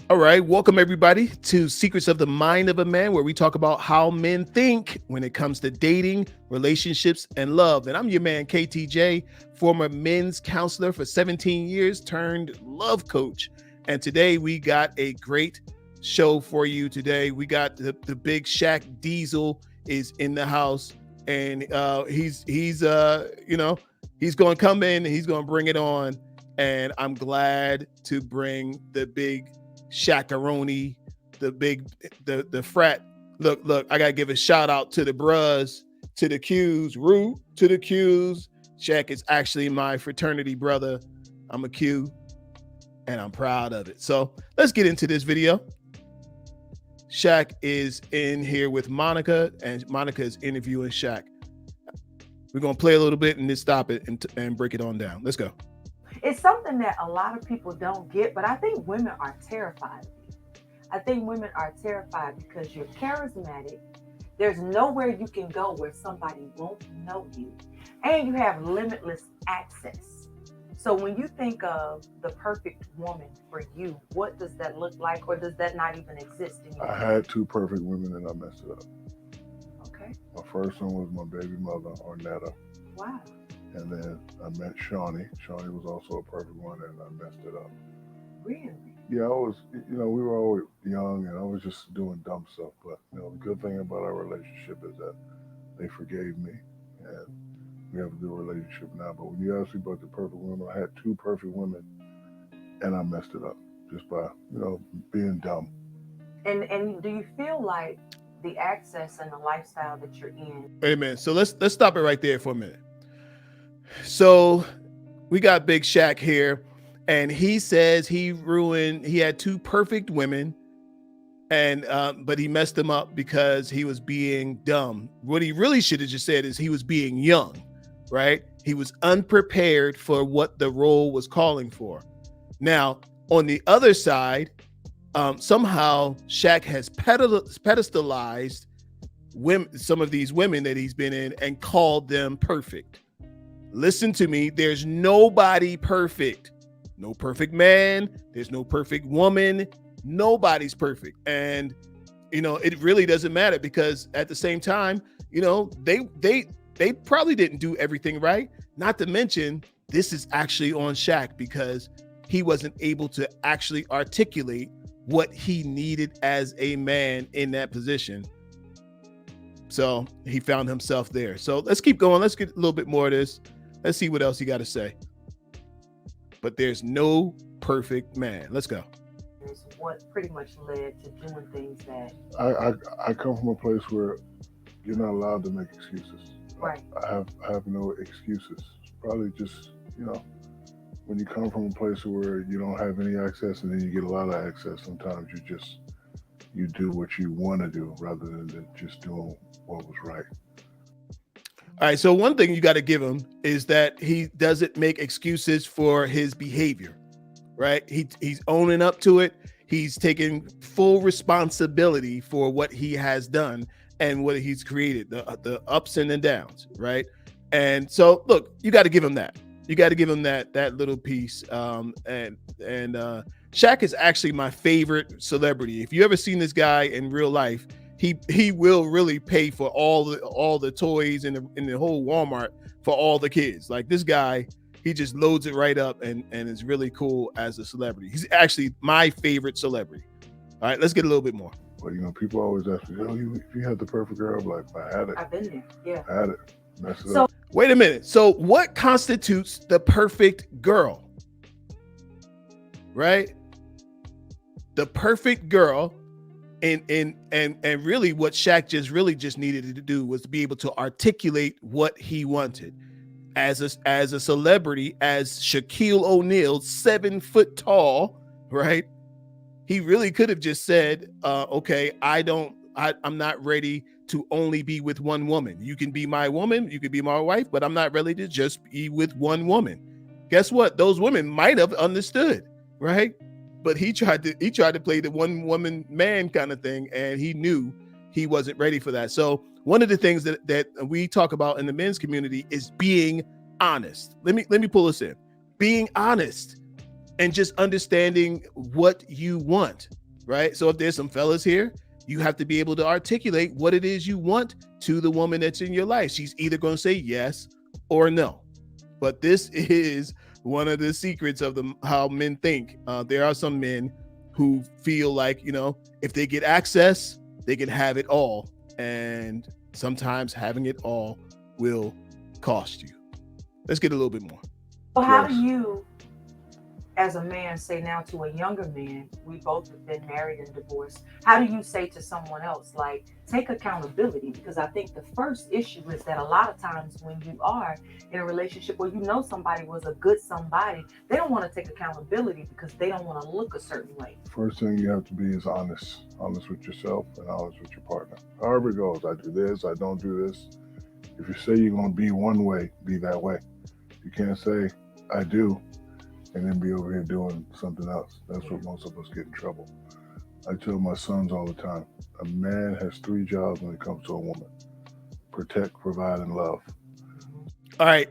All right, welcome everybody to Secrets of the Mind of a Man, where we talk about how men think when it comes to dating, relationships, and love. And I'm your man, KTJ, former men's counselor for 17 years, turned love coach. And today we got a great show for you today. We got the big Shaq Diesel is in the house, and he's going to come in, and he's going to bring it on. And I'm glad to bring the big Shaqaroni, the frat. Look, I gotta give a shout out to the bros, to the Q's, Rue, to the Q's. Shaq is actually my fraternity brother. I'm a Q, and I'm proud of it. So let's get into this video. Shaq is in here with Monica, and Monica is interviewing Shaq. We're gonna play a little bit and then stop it and break it on down. Let's go. It's something that a lot of people don't get, but I think women are terrified of you. I think women are terrified because you're charismatic. There's nowhere you can go where somebody won't know you. And you have limitless access. So when you think of the perfect woman for you, what does that look like? Or does that not even exist in your I had two perfect women and I messed it up. Okay. My first one was my baby mother, Ornetta. Wow. And then I met Shawnee. Shawnee was also a perfect one, and I messed it up. Really? Yeah, I was, we were always young, and I was just doing dumb stuff. But, the good thing about our relationship is that they forgave me, and we have a good relationship now. But when you ask me about the perfect woman, I had two perfect women, and I messed it up just by, being dumb. And do you feel like the access and the lifestyle that you're in? Wait a minute. So let's stop it right there for a minute. So we got Big Shaq here, and he says he had two perfect women, and but he messed them up because he was being dumb. What he really should have just said is he was being young, right? He was unprepared for what the role was calling for. Now, on the other side, somehow Shaq has pedestalized women, some of these women that he's been in, and called them perfect. Listen to me. There's nobody perfect. No perfect man. There's no perfect woman. Nobody's perfect. And, it really doesn't matter because at the same time, they probably didn't do everything right. Not to mention, this is actually on Shaq because he wasn't able to actually articulate what he needed as a man in that position. So he found himself there. So let's keep going. Let's get a little bit more of this. Let's see what else you got to say. But there's no perfect man. Let's go. Is what pretty much led to doing things that I come from a place where you're not allowed to make excuses. Right. I have no excuses. Probably just, when you come from a place where you don't have any access and then you get a lot of access, sometimes you do what you want to do rather than just doing what was right. All right. So one thing you got to give him is that he doesn't make excuses for his behavior, right? He's owning up to it. He's taking full responsibility for what he has done and what he's created, the ups and the downs, right? And so, look, you got to give him that. You got to give him that little piece. And Shaq is actually my favorite celebrity. If you ever seen this guy in real life, he will really pay for all the toys in the whole Walmart for all the kids. Like this guy, he just loads it right up and is really cool as a celebrity. He's actually my favorite celebrity. All right, let's get a little bit more. But people always ask me, if you had the perfect girl, I'm like, I had it. I've been there. Yeah. I had it. Messed it up. Wait a minute. So what constitutes the perfect girl? Right? The perfect girl. And really what Shaq just needed to do was to be able to articulate what he wanted as a celebrity, as Shaquille O'Neal, 7 foot tall, right? He really could have just said, okay, I'm not ready to only be with one woman. You can be my woman, you can be my wife, but I'm not ready to just be with one woman. Guess what? Those women might have understood, right? But he tried to play the one woman man kind of thing, and he knew he wasn't ready for that. So one of the things that we talk about in the men's community is being honest. Let me pull this in. Being honest. and just understanding what you want, right? So if there's some fellas here, you have to be able to articulate what it is you want to the woman that's in your life. She's either going to say yes or no. But this is one of the secrets of how men think. There are some men who feel like, if they get access, they can have it all. And sometimes having it all will cost you. Let's get a little bit more. So how do you, as a man, say now to a younger man, we both have been married and divorced, how do you say to someone else, like, take accountability? Because I think the first issue is that a lot of times when you are in a relationship where somebody was a good somebody, they don't want to take accountability because they don't want to look a certain way. First thing you have to be is honest with yourself and honest with your partner. However it goes, I do this, I don't do this. If you say you're going to be one way, be that way. You can't say, I do, and then be over here doing something else. That's what most of us get in trouble. I tell my sons all the time, a man has 3 jobs when it comes to a woman: protect, provide, and love. All right.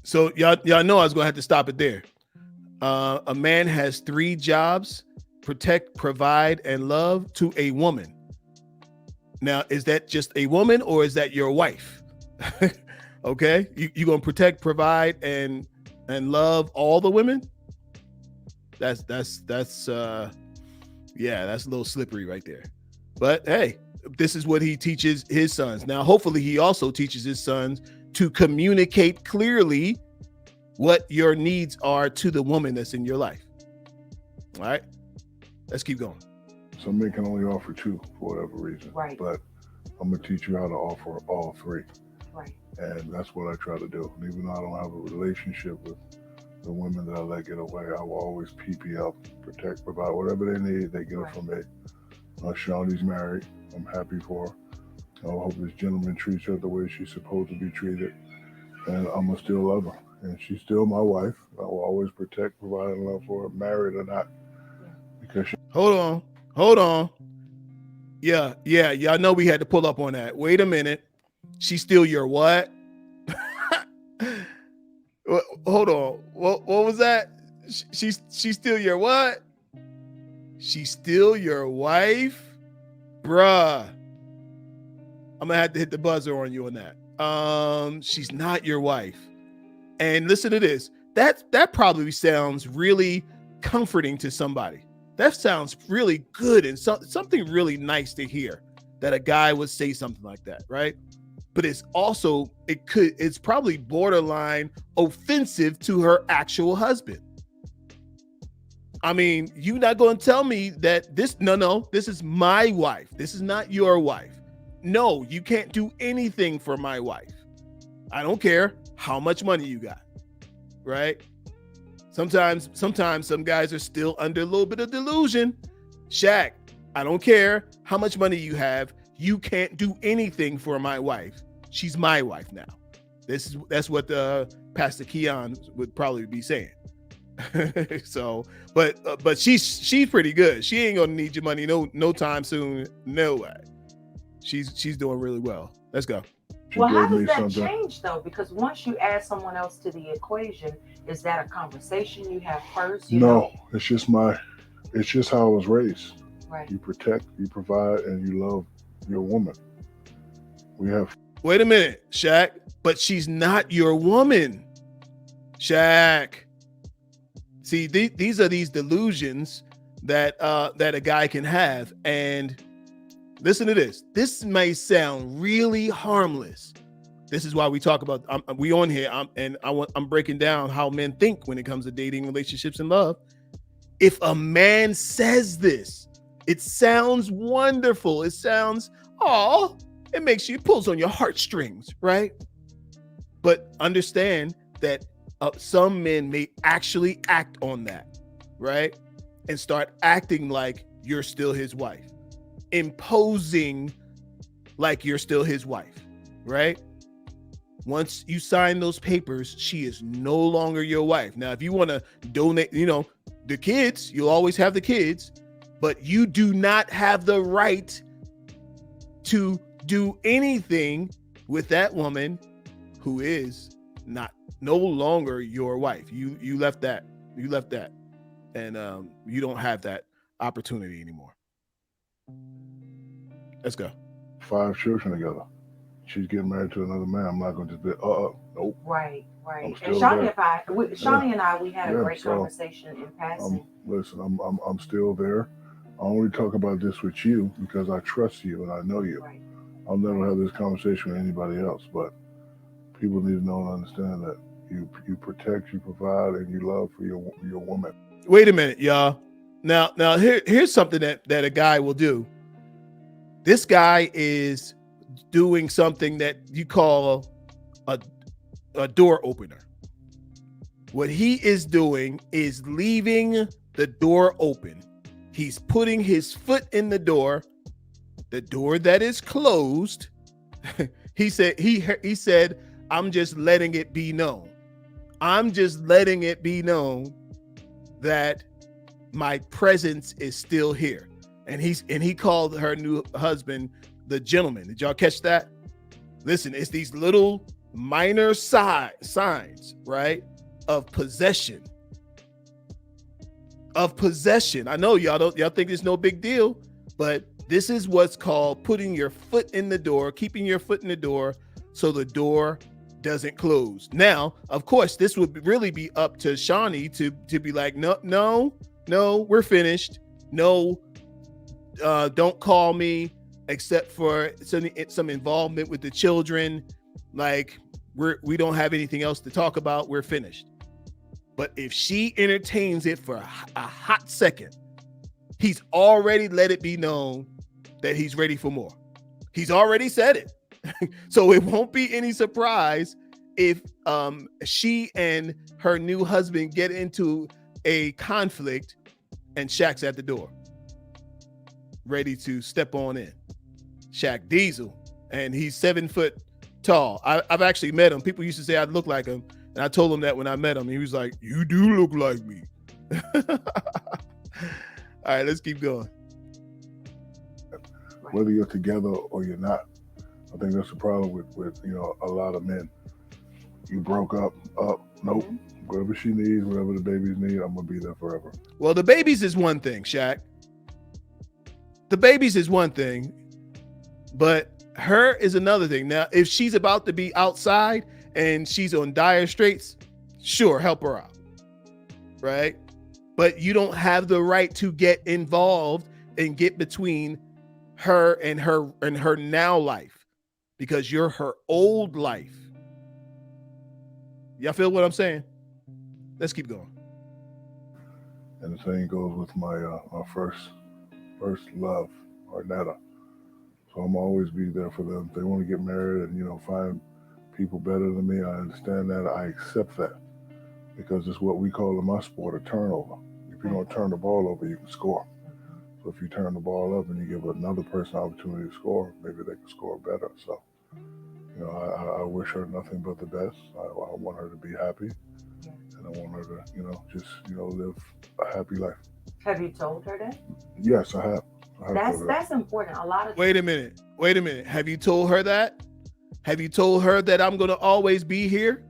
So y'all know I was going to have to stop it there. A man has 3 jobs: protect, provide, and love to a woman. Now, is that just a woman or is that your wife? Okay. You going to protect, provide, and love all the women? That's a little slippery right there. But hey, this is what he teaches his sons. Now, hopefully he also teaches his sons to communicate clearly what your needs are to the woman that's in your life. All right, let's keep going. Some men can only offer 2 for whatever reason. Right. But I'm going to teach you how to offer all 3. Right. And that's what I try to do. And even though I don't have a relationship with the women that I let get away, I will always PP up, protect, provide, whatever they need, they get it from me. Shawnee's married. I'm happy for her. I hope this gentleman treats her the way she's supposed to be treated. And I'm going to still love her. And she's still my wife. I will always protect, provide, and love for her, married or not. Because Hold on. Yeah. Y'all know we had to pull up on that. Wait a minute. She's still your what? Hold on. What was that? She's still your what? She's still your wife? Bruh. I'm gonna have to hit the buzzer on you on that. She's not your wife. And listen to this. That probably sounds really comforting to somebody. That sounds really good and something really nice to hear, that a guy would say something like that, right? But it's probably borderline offensive to her actual husband. I mean, you're not going to tell me that this is my wife. This is not your wife. No, you can't do anything for my wife. I don't care how much money you got, right? Sometimes some guys are still under a little bit of delusion. Shaq, I don't care how much money you have. You can't do anything for my wife. She's my wife now. That's what Pastor Keon would probably be saying. So, but she's pretty good. She ain't gonna need your money no time soon. No way. She's doing really well. Let's go. Well, how does that change though? Because once you add someone else to the equation, is that a conversation you have first? It's just how I was raised. Right. You protect, you provide, and you love your woman. Wait a minute, Shaq, but she's not your woman. Shaq. See, these are these delusions that a guy can have. And listen to this. This may sound really harmless. This is why we talk about we on here. I'm breaking down how men think when it comes to dating, relationships, and love. If a man says this, it sounds wonderful. It sounds, it pulls on your heartstrings, right? But understand that some men may actually act on that, right? And start acting like you're still his wife, imposing like you're still his wife, right? Once you sign those papers, she is no longer your wife. Now, if you want to donate, the kids, you'll always have the kids, but you do not have the right to do anything with that woman who is no longer your wife. You left that. and you don't have that opportunity anymore. Let's go. 5 children together. She's getting married to another man. I'm not going to just be, nope. Right. I'm And still Shawnee there. and I, we had a Yeah, great so, conversation in passing. Listen, I'm still there. I only talk about this with you because I trust you and I know you. Right. I'll never have this conversation with anybody else, but people need to know and understand that you protect, you provide, and you love for your woman. Wait a minute, y'all. Now here's something that a guy will do. This guy is doing something that you call a door opener. What he is doing is leaving the door open. He's putting his foot in the door that is closed. he said, I'm just letting it be known. I'm just letting it be known that my presence is still here. And he called her new husband the gentleman. Did y'all catch that? Listen, it's these little minor signs, right? Of possession. I know y'all think it's no big deal, but this is what's called putting your foot in the door, keeping your foot in the door so the door doesn't close. Now, of course, this would really be up to Shawnee to be like, no, we're finished. No, don't call me except for some involvement with the children. Like we don't have anything else to talk about. We're finished. But if she entertains it for a hot second, he's already let it be known that he's ready for more. He's already said it. So it won't be any surprise if she and her new husband get into a conflict and Shaq's at the door, ready to step on in. Shaq Diesel, and he's 7 foot tall. I've actually met him. People used to say I'd look like him, and I told him that when I met him. He was like, "You do look like me." All right, let's keep going. Whether you're together or you're not, I think that's the problem with a lot of men. You broke up, nope. Whatever she needs, whatever the babies need, I'm gonna be there forever. Well, the babies is one thing, Shaq. The babies is one thing, but her is another thing. Now, if she's about to be outside and she's on dire straits, sure, help her out, right? But you don't have the right to get involved and get between her and her now life, because you're her old life. Y'all feel what I'm saying? Let's keep going. And the same goes with my first love, Arnetta. So I'm always be there for them. If they want to get married and find people better than me, I understand that. I accept that, because it's what we call in my sport a turnover. If you don't turn the ball over, you can score. So if you turn the ball up and you give another person an opportunity to score, maybe they can score better. So I wish her nothing but the best. I want her to be happy, and I want her to just live a happy life. Have you told her that? Yes, I have. That's important. A lot of Wait a minute. Have you told her that? Have you told her that I'm going to always be here?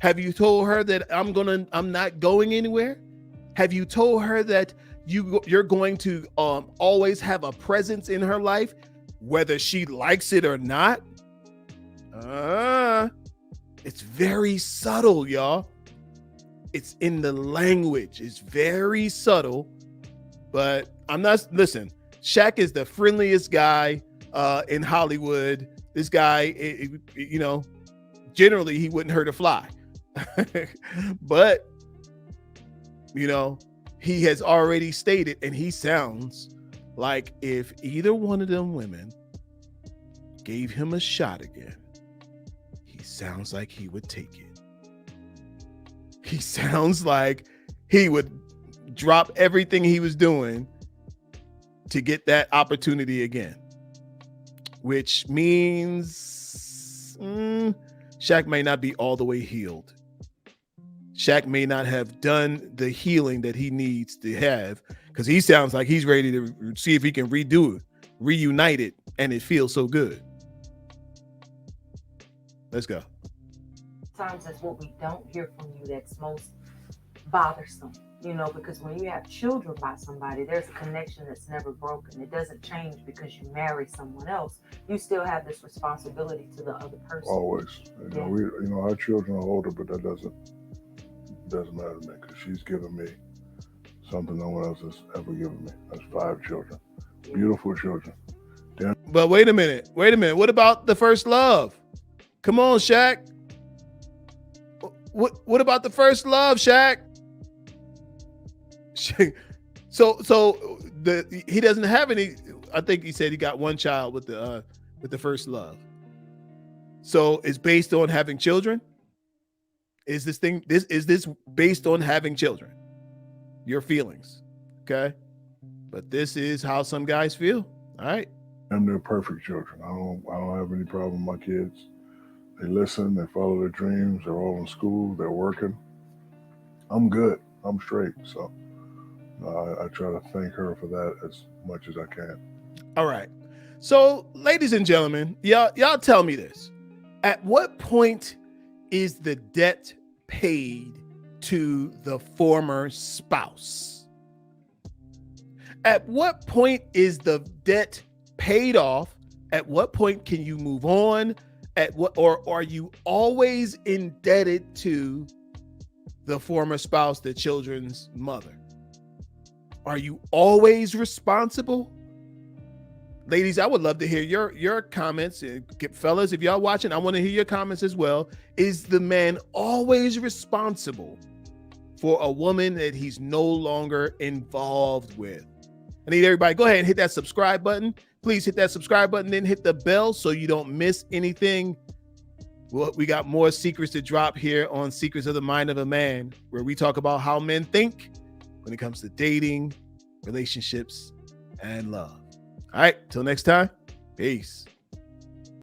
Have you told her that I'm not going anywhere? Have you told her that you're going to always have a presence in her life, whether she likes it or not? It's very subtle, y'all. It's in the language. It's very subtle, but listen, Shaq is the friendliest guy in Hollywood. This guy, generally he wouldn't hurt a fly. But, he has already stated, and he sounds like if either one of them women gave him a shot again, he sounds like he would take it. He sounds like he would drop everything he was doing to get that opportunity again, which means Shaq may not be all the way healed. Shaq may not have done the healing that he needs to have, because he sounds like he's ready to see if he can reunite it, and it feels so good. Let's go. Sometimes that's what we don't hear from you that's most bothersome. You know, because when you have children by somebody, there's a connection that's never broken. It doesn't change because you marry someone else. You still have this responsibility to the other person. Always. You know, our children are older, but that doesn't matter to me because she's given me something no one else has ever given me. That's 5 children, beautiful children. But wait a minute. What about the first love? Come on, Shaq. What about the first love, Shaq? So he doesn't have any. I think he said he got 1 child with the first love. So it's based on having children. Is this based on having children? Your feelings, okay? But this is how some guys feel. All right. And they're perfect children. I don't have any problem with my kids. They listen. They follow their dreams. They're all in school. They're working. I'm good. I'm straight. So I try to thank her for that as much as I can. All right. So, ladies and gentlemen, y'all tell me this. At what point is the debt paid to the former spouse? At what point is the debt paid off? At what point can you move on? Or are you always indebted to the former spouse, the children's mother? Are you always responsible? Ladies, I would love to hear your comments. Fellas, if y'all watching, I want to hear your comments as well. Is the man always responsible for a woman that he's no longer involved with? I need everybody, go ahead and hit that subscribe button. Please hit that subscribe button, then hit the bell so you don't miss anything. Well, we got more secrets to drop here on Secrets of the Mind of a Man, where we talk about how men think when it comes to dating, relationships, and love. All right, till next time, peace.